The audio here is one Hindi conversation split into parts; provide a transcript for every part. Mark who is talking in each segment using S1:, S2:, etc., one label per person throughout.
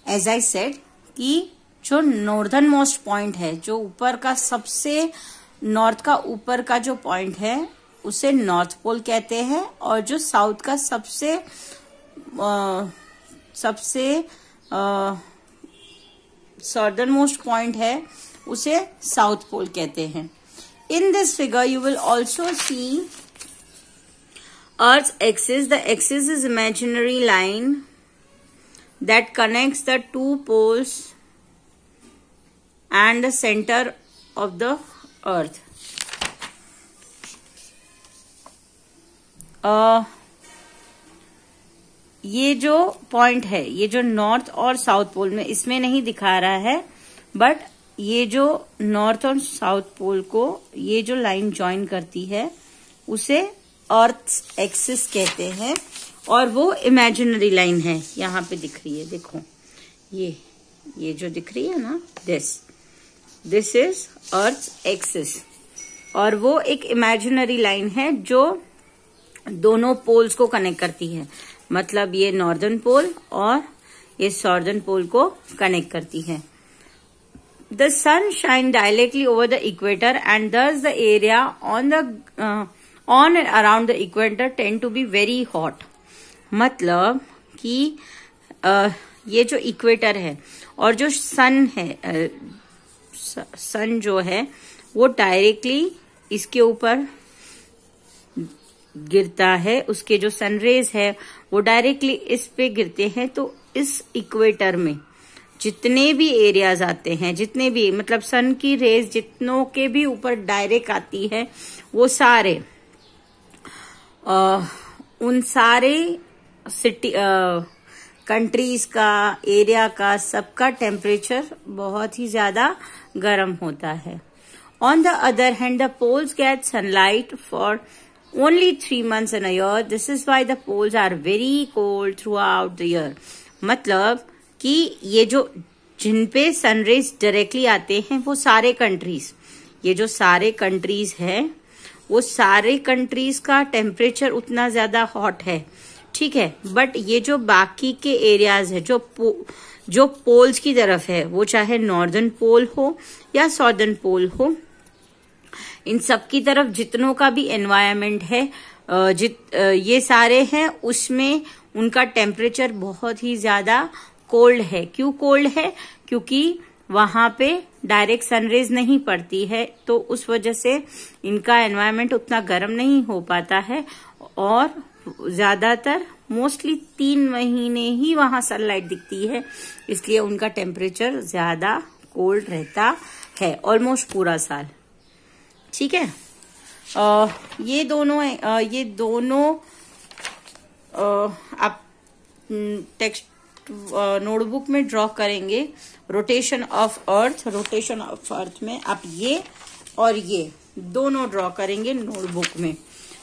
S1: एज आई सेड कि जो नॉर्दर्न मोस्ट पॉइंट है, जो ऊपर का सबसे नॉर्थ का ऊपर का जो पॉइंट है उसे नॉर्थ पोल कहते हैं, और जो साउथ का सबसे सॉर्दर्न मोस्ट पॉइंट है उसे साउथ पोल कहते हैं। In this figure you will also see Earth's axis. The axis is imaginary line that connects the two poles and the center of the Earth. ये जो पॉइंट है, ये जो नॉर्थ और साउथ पोल में, इसमें नहीं दिखा रहा है, बट ये जो नॉर्थ और साउथ पोल को ये जो लाइन ज्वाइन करती है उसे अर्थ एक्सिस कहते हैं, और वो इमेजिनरी लाइन है, यहाँ पे दिख रही है, देखो ये जो दिख रही है ना, दिस इज अर्थ एक्सिस, और वो एक इमेजिनरी लाइन है जो दोनों पोल्स को कनेक्ट करती है। मतलब ये नॉर्दर्न पोल और ये साउदर्न पोल को कनेक्ट करती है। The sun shines directly over the equator and thus the area on and around the equator tend to be very hot. मतलब कि ये जो इक्वेटर है और जो सन है, सन जो है वो डायरेक्टली इसके ऊपर गिरता है, उसके जो सनरेज है वो डायरेक्टली इस पे गिरते हैं। तो इस इक्वेटर में जितने भी एरियाज आते हैं, जितने भी मतलब सन की रेज जितनों के भी ऊपर डायरेक्ट आती है, वो सारे उन सारे सिटी कंट्रीज का, एरिया का, सबका टेम्परेचर बहुत ही ज्यादा गर्म होता है। On the other hand the poles get sunlight for only 3 months in a year. This is why the poles are very cold throughout the year. मतलब कि ये जो जिन पे सनरेज डायरेक्टली आते हैं वो सारे कंट्रीज, ये जो सारे कंट्रीज हैं वो सारे कंट्रीज का टेम्परेचर उतना ज्यादा हॉट है, ठीक है। बट ये जो बाकी के एरियाज है जो पोल्स की तरफ है, वो चाहे नॉर्दर्न पोल हो या साउदर्न पोल हो, इन सब की तरफ जितनों का भी एनवायरमेंट है, ये सारे हैं, उसमें उनका टेम्परेचर बहुत ही ज्यादा कोल्ड है। क्यों कोल्ड है? क्योंकि वहां पे डायरेक्ट सनरेज नहीं पड़ती है, तो उस वजह से इनका एनवायरमेंट उतना गर्म नहीं हो पाता है, और ज्यादातर मोस्टली 3 महीने ही वहां सनलाइट दिखती है, इसलिए उनका टेम्परेचर ज्यादा कोल्ड रहता है ऑलमोस्ट पूरा साल, ठीक है। ये दोनों आप टेक्स्ट नोटबुक में ड्रॉ करेंगे। रोटेशन ऑफ अर्थ में आप ये और ये दोनों ड्रॉ करेंगे नोटबुक में।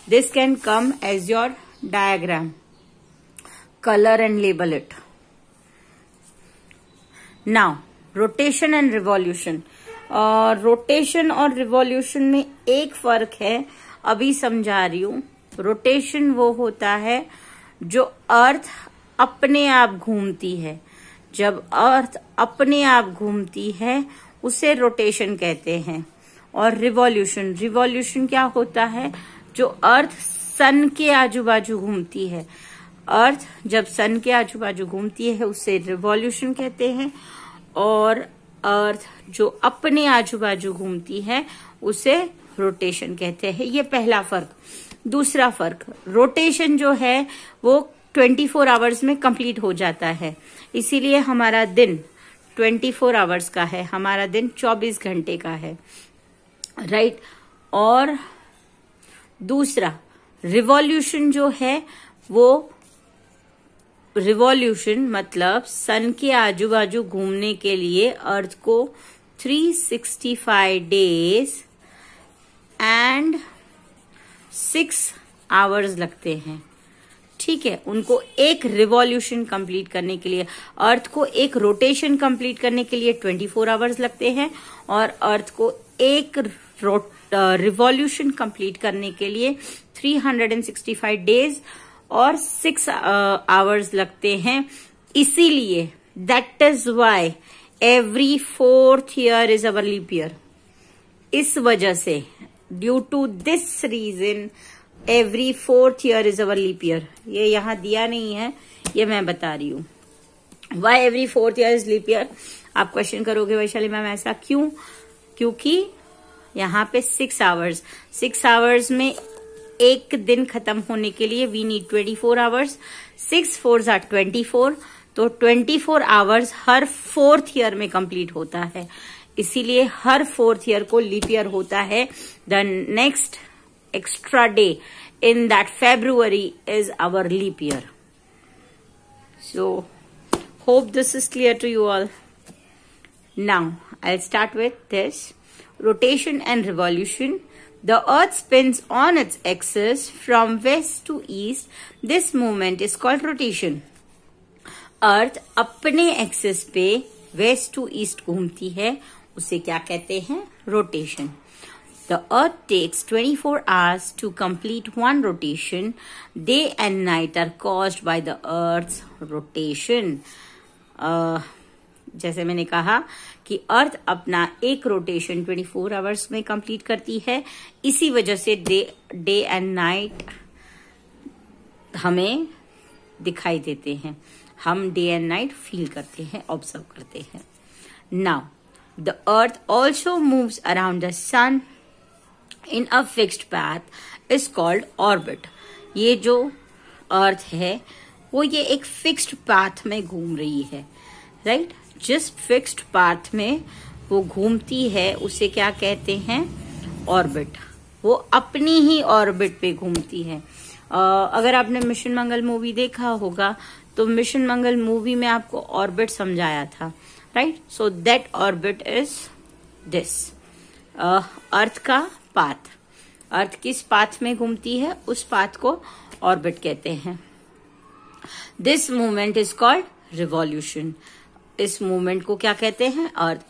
S1: This can come as your diagram, colour and label it. Now rotation and revolution. Rotation और रिवॉल्यूशन में एक फर्क है, अभी समझा रही हूं। रोटेशन वो होता है जो अर्थ अपने आप घूमती है, जब अर्थ अपने आप घूमती है उसे रोटेशन कहते हैं। और रिवॉल्यूशन क्या होता है? जो अर्थ सन के आजू बाजू घूमती है, अर्थ जब सन के आजू बाजू घूमती है उसे रिवॉल्यूशन कहते हैं, और अर्थ जो अपने आजू बाजू घूमती है उसे रोटेशन कहते हैं। ये पहला फर्क। दूसरा फर्क, रोटेशन जो है वो 24 आवर्स में कंप्लीट हो जाता है, इसीलिए हमारा दिन 24 आवर्स का है, हमारा दिन 24 घंटे का है, राइट। और दूसरा रिवॉल्यूशन जो है वो रिवॉल्यूशन मतलब सन के आजू बाजू घूमने के लिए अर्थ को 365 डेज एंड 6 आवर्स लगते हैं, ठीक है। उनको एक रिवॉल्यूशन कंप्लीट करने के लिए, अर्थ को एक रोटेशन कंप्लीट करने के लिए 24 आवर्स लगते हैं, और अर्थ को एक रिवॉल्यूशन कंप्लीट करने के लिए 365 डेज और 6 आवर्स लगते हैं। इसीलिए that is why every 4th year is our leap year. इस वजह से, due to this reason, every 4th year is our leap year. ये यहाँ दिया नहीं है, ये मैं बता रही हूँ। Why every 4th year is leap year. आप क्वेश्चन करोगे वैशाली मैम ऐसा क्यों? क्योंकि यहाँ पे 6 आवर्स में एक दिन खत्म होने के लिए we need 24 hours. 6 4s are 24, तो 24 आवर्स हर 4th ईयर में कंप्लीट होता है, इसीलिए हर 4th ईयर को लीप ईयर होता है। The next extra day in that February is our leap year. So hope this is clear to you all. Now I'll start with this. Rotation and revolution. The earth spins on its axis from west to east. This movement is called rotation. अर्थ अपने एक्सिस पे वेस्ट टू ईस्ट घूमती है, उसे क्या कहते हैं? Rotation. The earth takes 24 hours to complete one rotation. Day and night are caused by the earth's rotation. जैसे मैंने कहा कि अर्थ अपना एक रोटेशन 24 आवर्स में कंप्लीट करती है, इसी वजह से डे एंड नाइट हमें दिखाई देते हैं, हम डे एंड नाइट फील करते हैं, ऑब्जर्व करते हैं। Now the earth also moves around the sun in a fixed path is called orbit. ये जो अर्थ है वो ये एक फिक्स्ड पाथ में घूम रही है, राइट? जिस फिक्स्ड पाथ में वो घूमती है उसे क्या कहते हैं? ऑर्बिट। वो अपनी ही ऑर्बिट पे घूमती है। अगर आपने मिशन मंगल मूवी देखा होगा तो मिशन मंगल मूवी में आपको ऑर्बिट समझाया था, right? So that orbit is this earth का पाथ। अर्थ किस पाथ में घूमती है उस पाथ को ऑर्बिट कहते हैं। This movement is called revolution. इस मूवमेंट को क्या कहते हैं? अर्थ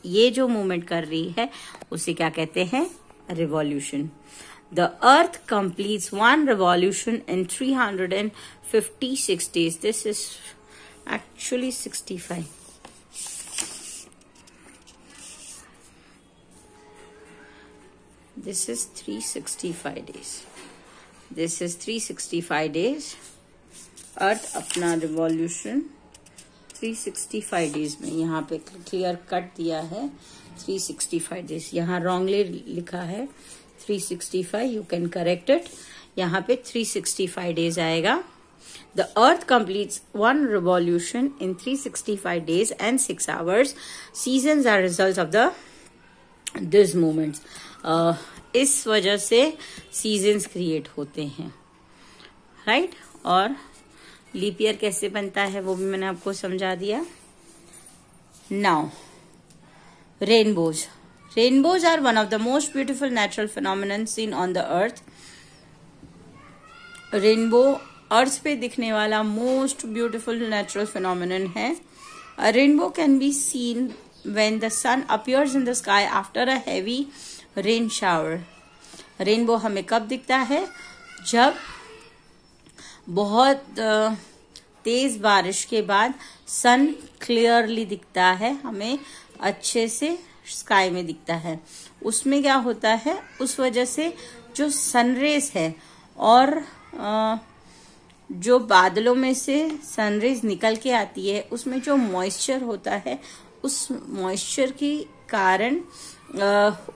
S1: ये जो मूवमेंट कर रही है उसे क्या कहते हैं? Revolution. The earth completes one revolution in 356 days. This is actually 65. This is 365 days. This is 365 days. अर्थ अपना रिवॉल्यूशन 365 डेज में, यहाँ पे क्लियर कट दिया है 365 डेज, यहाँ रॉन्गली लिखा है 365, यू कैन करेक्ट इट। यहाँ पे 365 डेज आएगा। The earth completes one revolution in 365 days and 6 hours. Seasons are results of this movements. इस वजह से सीजन्स क्रिएट होते हैं, राइट? और लीप ईयर कैसे बनता है वो भी मैंने आपको समझा दिया। Now rainbows are one of the most beautiful natural phenomenon seen on the earth. Rainbow earth पे दिखने वाला मोस्ट ब्यूटिफुल नेचुरल फिनोमिनन है। A rainbow can be seen when the sun appears in the sky after a heavy rain shower. Rainbow हमें कब दिखता है? जब बहुत तेज बारिश के बाद सन क्लियरली दिखता है, हमें अच्छे से स्काई में दिखता है। उसमें क्या होता है? उस वजह से जो सनरेज है और जो बादलों में से सनरेज निकल के आती है उसमें जो मॉइस्चर होता है, उस मॉइस्चर के कारण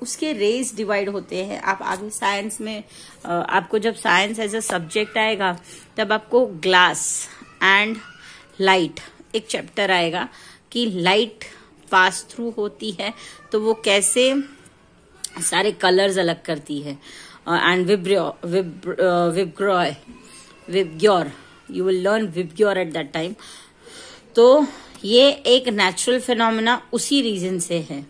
S1: उसके रेज डिवाइड होते हैं। आप आगे साइंस में आपको जब साइंस एज अ सब्जेक्ट आएगा तब आपको ग्लास एंड लाइट एक चैप्टर आएगा कि लाइट पास थ्रू होती है तो वो कैसे सारे कलर्स अलग करती है। And VIBGYOR, you will learn VIBGYOR eight that time. तो ये एक नेचुरल फिनोमेना उसी रीजन से है।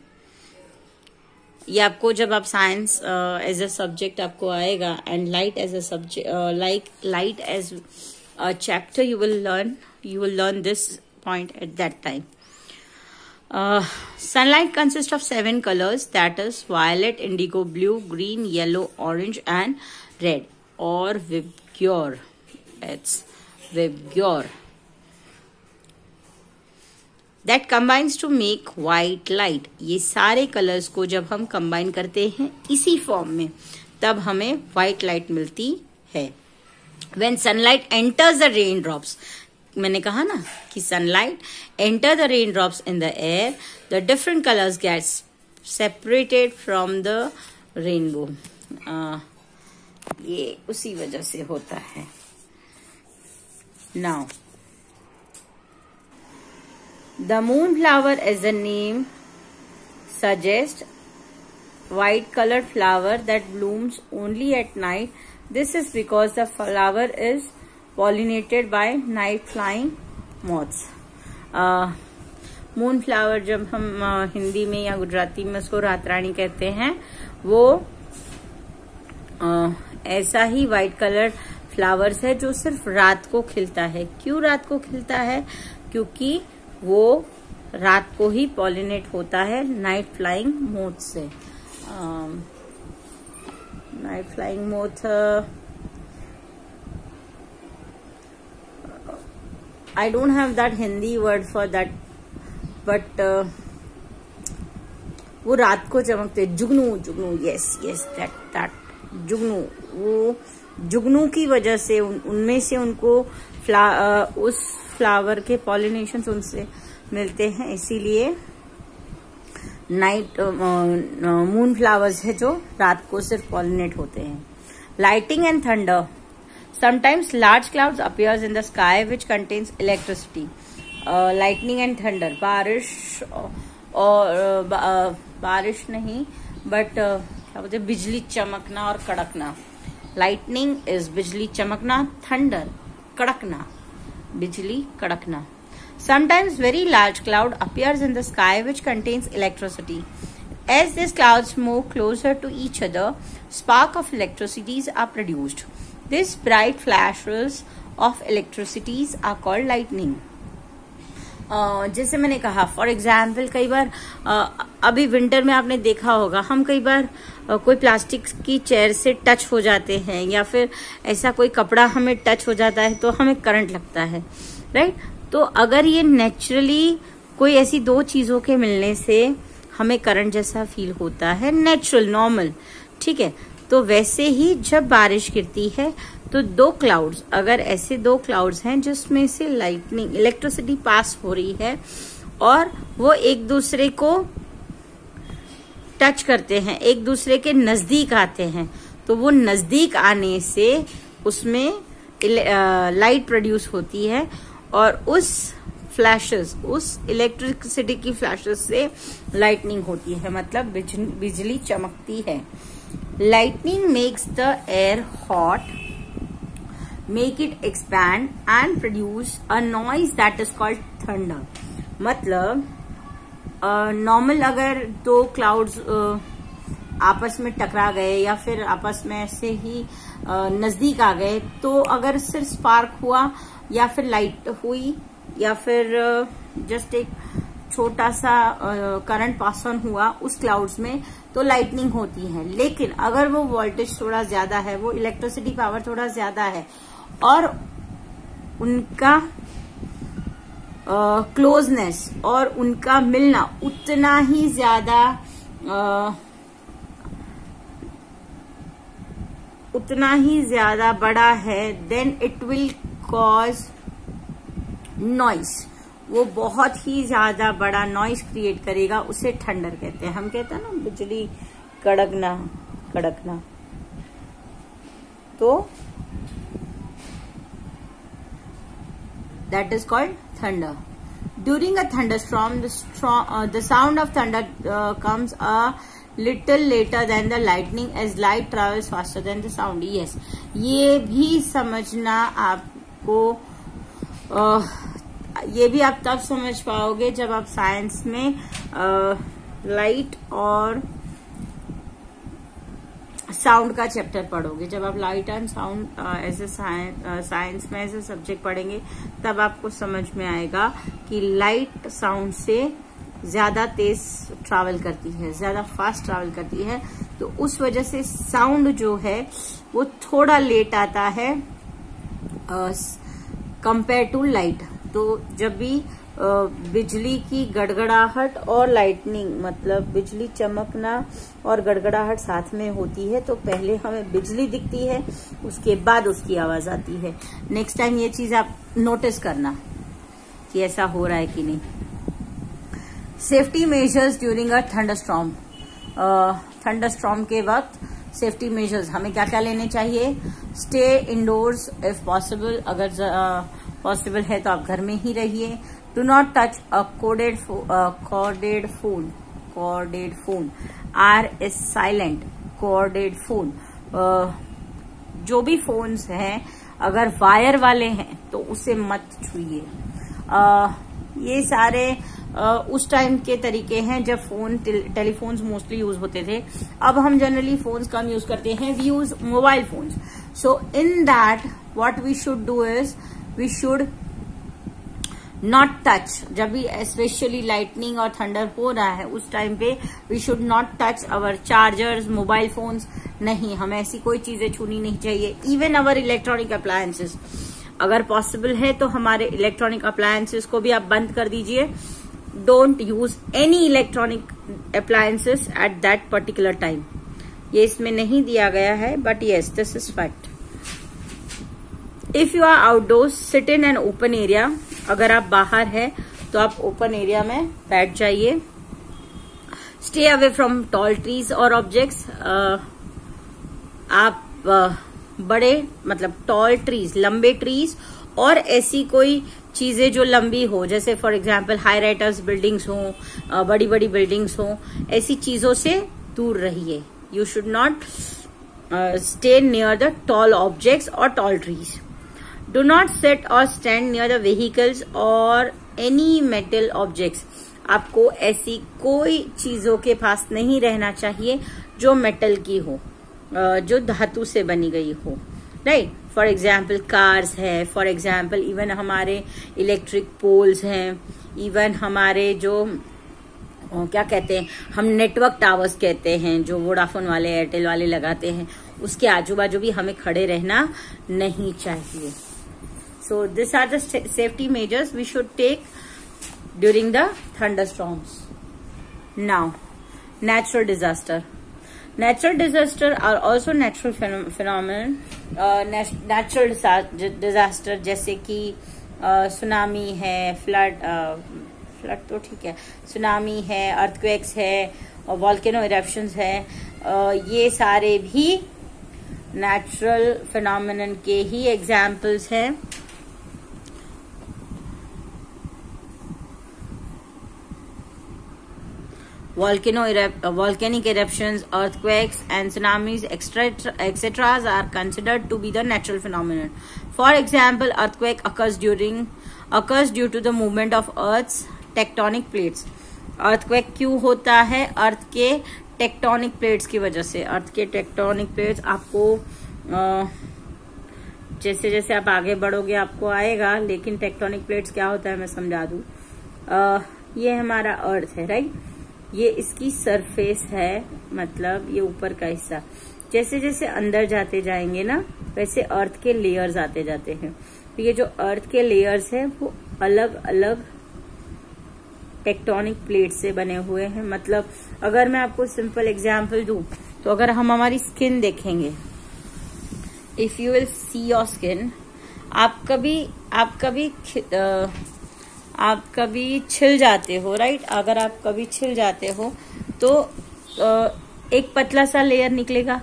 S1: ये आपको जब आप साइंस एज अ सब्जेक्ट आपको आएगा and light as a subject light as a chapter you will learn this point at that time. Sunlight consists of 7 colors, that is violet, indigo, blue, green, yellow, orange and red, or Vibgyor. It's Vibgyor. That combines to make white light. ये सारे कलर्स को जब हम कंबाइन करते हैं इसी फॉर्म में, तब हमें व्हाइट लाइट मिलती है। When sunlight enters the raindrops, मैंने कहा ना कि sunlight enter the raindrops in the air, the different colors get separated from the rainbow. ये उसी वजह से होता है। Now, the moonflower, as the name suggests, white colored flower that blooms only at night. This is because the flower is pollinated by night flying moths. Moon flower जब हम हिंदी में या गुजराती में उसको रात रानी कहते हैं, वो ऐसा ही व्हाइट कलर फ्लावर्स है जो सिर्फ रात को खिलता है। क्यों रात को खिलता है? क्योंकि वो रात को ही पॉलिनेट होता है नाइट फ्लाइंग मोथ से। Night flying moth, I don't have that Hindi word for that, but वो रात को चमकते, जुगनू, जुगनू, yes, that जुगनू, वो जुगनू की वजह से उनमें से उनको उस फ्लावर के पॉलिनेशन उनसे मिलते हैं, इसीलिए नाइट मून फ्लावर्स है जो रात को सिर्फ पॉलिनेट होते हैं। Lighting and thunder, sometimes large clouds appears in the sky which contains electricity. Lightning and thunder, बारिश और बारिश नहीं बट क्या बोलते, बिजली चमकना और कड़कना। लाइटनिंग इज बिजली चमकना, थंडर कड़कना, बिजली कड़कना। Sometimes very large cloud appears in the sky which contains electricity. As these clouds move closer to each other, sparks of electricity are produced. These bright flashes of electricity are called lightning. जैसे मैंने कहा, फॉर एग्जाम्पल कई बार अभी विंटर में आपने देखा होगा, हम कई बार कोई प्लास्टिक की चेयर से टच हो जाते हैं या फिर ऐसा कोई कपड़ा हमें टच हो जाता है तो हमें करंट लगता है, राइट? तो अगर ये नेचुरली कोई ऐसी दो चीजों के मिलने से हमें करंट जैसा फील होता है, नेचुरल नॉर्मल, ठीक है, तो वैसे ही जब बारिश गिरती है तो दो क्लाउड्स, अगर ऐसे दो क्लाउड्स हैं जिसमें से लाइटनिंग इलेक्ट्रिसिटी पास हो रही है और वो एक दूसरे को टच करते हैं, एक दूसरे के नजदीक आते हैं, तो वो नजदीक आने से उसमें लाइट प्रोड्यूस होती है और उस फ्लैशेस, उस इलेक्ट्रिसिटी की फ्लैशेस से लाइटनिंग होती है, मतलब बिजली चमकती है। Lightning makes the air hot, make it expand and produce a noise that is called thunder. मतलब नॉर्मल अगर दो क्लाउड्स आपस में टकरा गए या फिर आपस में ऐसे ही नजदीक आ गए, तो अगर सिर्फ स्पार्क हुआ या फिर लाइट हुई या फिर जस्ट एक छोटा सा करंट पास ऑन हुआ उस क्लाउड्स में, तो लाइटनिंग होती है। लेकिन अगर वो वोल्टेज थोड़ा ज्यादा है, वो इलेक्ट्रिसिटी पावर थोड़ा ज्यादा है और उनका क्लोजनेस और उनका मिलना उतना ही ज्यादा बड़ा है, then it will cause noise. वो बहुत ही ज्यादा बड़ा नॉइस क्रिएट करेगा, उसे थंडर कहते हैं। हम कहते हैं ना बिजली कड़कना, तो that is called thunder. During a thunderstorm, the sound of thunder comes a little later than the lightning, as light travels faster than the sound. Yes, ये भी समझना आपको, ये भी आप तब समझ पाओगे जब आप साइंस में लाइट और साउंड का चैप्टर पढ़ोगे। जब आप light and sound as a science में एज ए सब्जेक्ट पढ़ेंगे, तब आपको समझ में आएगा कि लाइट साउंड से ज्यादा तेज ट्रैवल करती है, ज्यादा फास्ट ट्रैवल करती है, तो उस वजह से साउंड जो है वो थोड़ा लेट आता है कंपेयर टू लाइट। तो जब भी बिजली की गड़गड़ाहट और लाइटनिंग, मतलब बिजली चमकना और गड़गड़ाहट साथ में होती है, तो पहले हमें बिजली दिखती है, उसके बाद उसकी आवाज आती है। नेक्स्ट टाइम ये चीज आप नोटिस करना कि ऐसा हो रहा है कि नहीं। Safety measures during a thunderstorm. Thunderstorm के वक्त सेफ्टी मेजर्स हमें क्या क्या लेने चाहिए? स्टे इंडोर्स इफ पॉसिबल, अगर पॉसिबल है तो आप घर में ही रहिए। Do not touch a corded phone, are is silent, corded phone. जो भी फोन्स हैं अगर वायर वाले हैं तो उसे मत छूइए। ये सारे उस टाइम के तरीके हैं जब टेलीफोन्स मोस्टली यूज होते थे। अब हम जनरली फोन्स कम यूज करते हैं, we use mobile phones. So in that what we should do is we should not touch. जब भी स्पेशली लाइटनिंग और थंडर हो रहा है उस टाइम पे we should not touch our chargers, mobile phones. नहीं, हमें ऐसी कोई चीजें छूनी नहीं चाहिए। इवन अवर इलेक्ट्रॉनिक अप्लायंसेस, अगर पॉसिबल है तो हमारे इलेक्ट्रॉनिक अप्लायंसेस को भी आप बंद कर दीजिए। Don't use any electronic appliances at that particular time. ये इसमें नहीं दिया गया है, but yes this is fact. If you are outdoors sit in an open area. अगर आप बाहर है तो आप ओपन एरिया में बैठ जाइए। Stay away from tall trees और ऑब्जेक्ट्स। आप बड़े मतलब टॉल ट्रीज, लंबे ट्रीज और ऐसी कोई चीजें जो लंबी हो, जैसे for example high writers buildings हो, बड़ी बड़ी बिल्डिंग्स हो, ऐसी चीजों से दूर रहिए। You should not stay near the tall objects और tall trees. Do not sit और स्टैंड नियर द व्हीकल्स और एनी मेटल ऑब्जेक्ट्स। आपको ऐसी कोई चीजों के पास नहीं रहना चाहिए जो मेटल की हो, जो धातु से बनी गई हो, राइट। फॉर एग्जाम्पल कार्स है, फॉर एग्जाम्पल इवन हमारे इलेक्ट्रिक पोल्स हैं, इवन हमारे जो क्या कहते हैं हम नेटवर्क टावर्स कहते हैं, जो वोडाफोन वाले एयरटेल वाले लगाते हैं, उसके आजू बाजू भी हमें खड़े रहना नहीं चाहिए। So this are the safety measures we should take during the thunderstorms. Now natural disaster. Natural disaster are also natural phenomenon. Natural disaster जैसे कि सुनामी है, फ्लड तो ठीक है, सुनामी है, अर्थक्वेक्स है और वॉल्केनो इरप्शंस है, ये सारे भी नेचुरल फिनोमेनन के ही एग्जाम्पल्स हैं। Volcanic eruptions, earthquakes and tsunamis, etc. are considered to be the natural phenomenon. For example, earthquake occurs due to the movement of Earth's tectonic plates. Earthquake क्यों होता है? अर्थ के टेक्टोनिक प्लेट्स की वजह से। अर्थ के टेक्टोनिक प्लेट्स आपको जैसे जैसे आप आगे बढ़ोगे आपको आएगा, लेकिन टेक्टोनिक प्लेट्स क्या होता है मैं समझा दूं। ये हमारा अर्थ है, राइट। ये इसकी सरफेस है, मतलब ये ऊपर का हिस्सा। जैसे जैसे अंदर जाते जाएंगे ना, वैसे अर्थ के लेयर्स आते जाते हैं। तो ये जो अर्थ के लेयर्स हैं वो अलग अलग टेक्टोनिक प्लेट से बने हुए हैं। मतलब अगर मैं आपको सिंपल एग्जांपल दूं, तो अगर हम हमारी स्किन देखेंगे, if you will see your skin, आप कभी छिल जाते हो, राइट। अगर आप कभी छिल जाते हो तो एक पतला सा लेयर निकलेगा।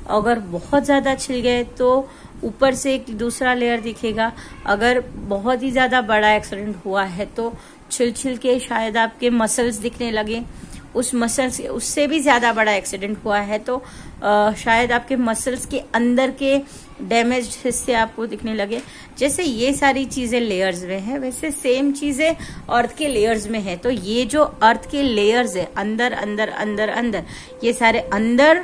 S1: अगर बहुत ज्यादा छिल गए तो ऊपर से एक दूसरा लेयर दिखेगा। अगर बहुत ही ज्यादा बड़ा एक्सीडेंट हुआ है तो छिल के शायद आपके मसल्स दिखने लगे। उस मसल्स उससे भी ज्यादा बड़ा एक्सीडेंट हुआ है तो शायद आपके मसल्स के अंदर के डैमेज्ड हिस्से आपको दिखने लगे। जैसे ये सारी चीजें लेयर्स में है, वैसे सेम चीजें अर्थ के लेयर्स में है। तो ये जो अर्थ के लेयर्स है, अंदर अंदर अंदर अंदर, ये सारे अंदर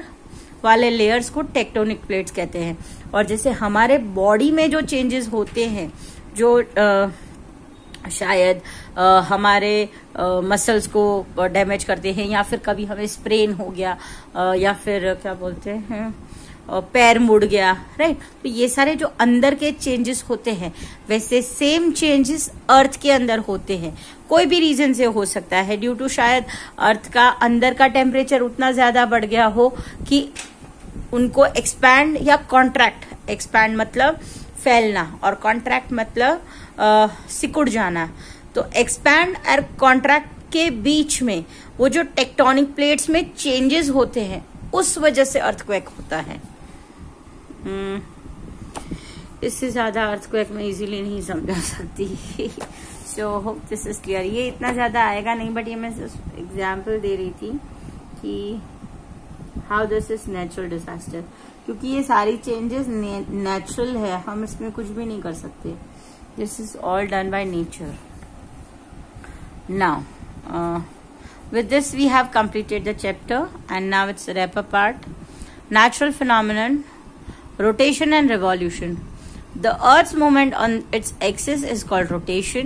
S1: वाले लेयर्स को टेक्टोनिक प्लेट्स कहते हैं। और जैसे हमारे बॉडी में जो चेंजेस होते हैं, जो शायद हमारे मसल्स को डैमेज करते हैं, या फिर कभी हमें स्प्रेन हो गया, या फिर क्या बोलते हैं पैर मुड़ गया, राइट। तो ये सारे जो अंदर के चेंजेस होते हैं, वैसे सेम चेंजेस अर्थ के अंदर होते हैं। कोई भी रीजन से हो सकता है, ड्यू टू शायद अर्थ का अंदर का टेम्परेचर उतना ज्यादा बढ़ गया हो कि उनको एक्सपैंड या कॉन्ट्रैक्ट, एक्सपैंड मतलब फैलना और कॉन्ट्रैक्ट मतलब सिकुड़ जाना। तो एक्सपैंड और कॉन्ट्रैक्ट के बीच में वो जो टेक्टोनिक प्लेट्स में चेंजेस होते हैं, उस वजह से अर्थक्वेक होता है। इससे ज्यादा अर्थक्वेक में इजीली नहीं समझा सकती। So hope this is clear. ये इतना ज्यादा आएगा नहीं, बट ये मैं एग्जाम्पल दे रही थी कि how this is natural disaster, क्योंकि ये सारी चेंजेस नेचुरल है, हम इसमें कुछ भी नहीं कर सकते। This is all done by nature. Now with this we have completed the chapter, and now it's the wrap up part. Natural phenomenon, rotation and revolution. The earth's movement on its axis is called rotation.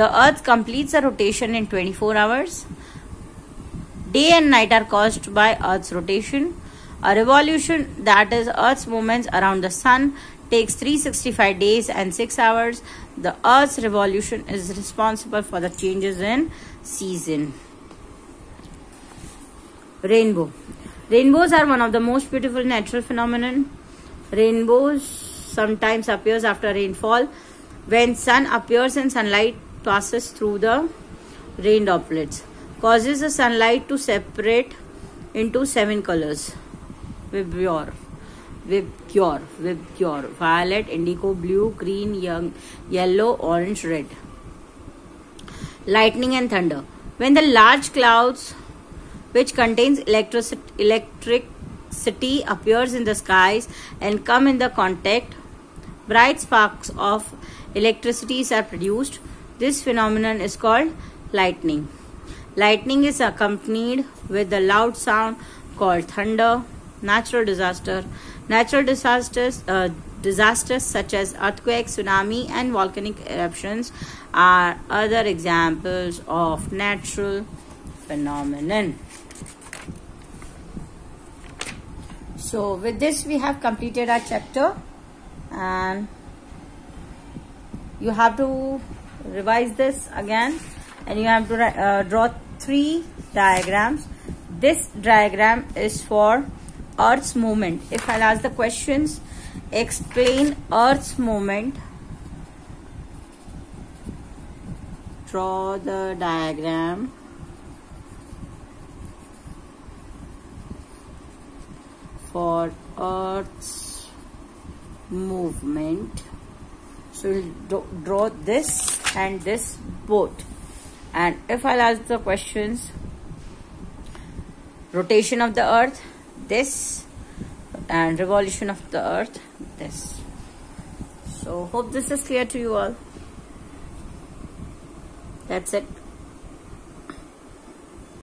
S1: The earth completes a rotation in 24 hours. Day and night are caused by earth's rotation. A revolution, that is earth's movements around the sun, takes 365 days and 6 hours. The earth's revolution is responsible for the changes in season. Rainbow. Rainbows are one of the most beautiful natural phenomenon. Rainbows sometimes appears after rainfall. When sun appears and sunlight passes through the rain droplets, causes the sunlight to separate into 7 colors. Vibgyor, violet, indigo, blue, green, yellow, orange, red. Lightning and thunder. When the large clouds which contains electricity appears in the skies and come in the contact, bright sparks of electricity are produced. This phenomenon is called lightning. Lightning is accompanied with a loud sound called thunder. Natural disaster. Natural disasters such as earthquakes, tsunami, and volcanic eruptions are other examples of natural phenomenon. So with this we have completed our chapter, and you have to revise this again, and you have to draw 3 diagrams. This diagram is for Earth's movement. If I'll ask the questions, explain Earth's movement. Draw the diagram for Earth's movement. So we'll draw this and this both. And if I'll ask the questions, rotation of the Earth, this, and revolution of the Earth, this. So hope this is clear to you all. That's it.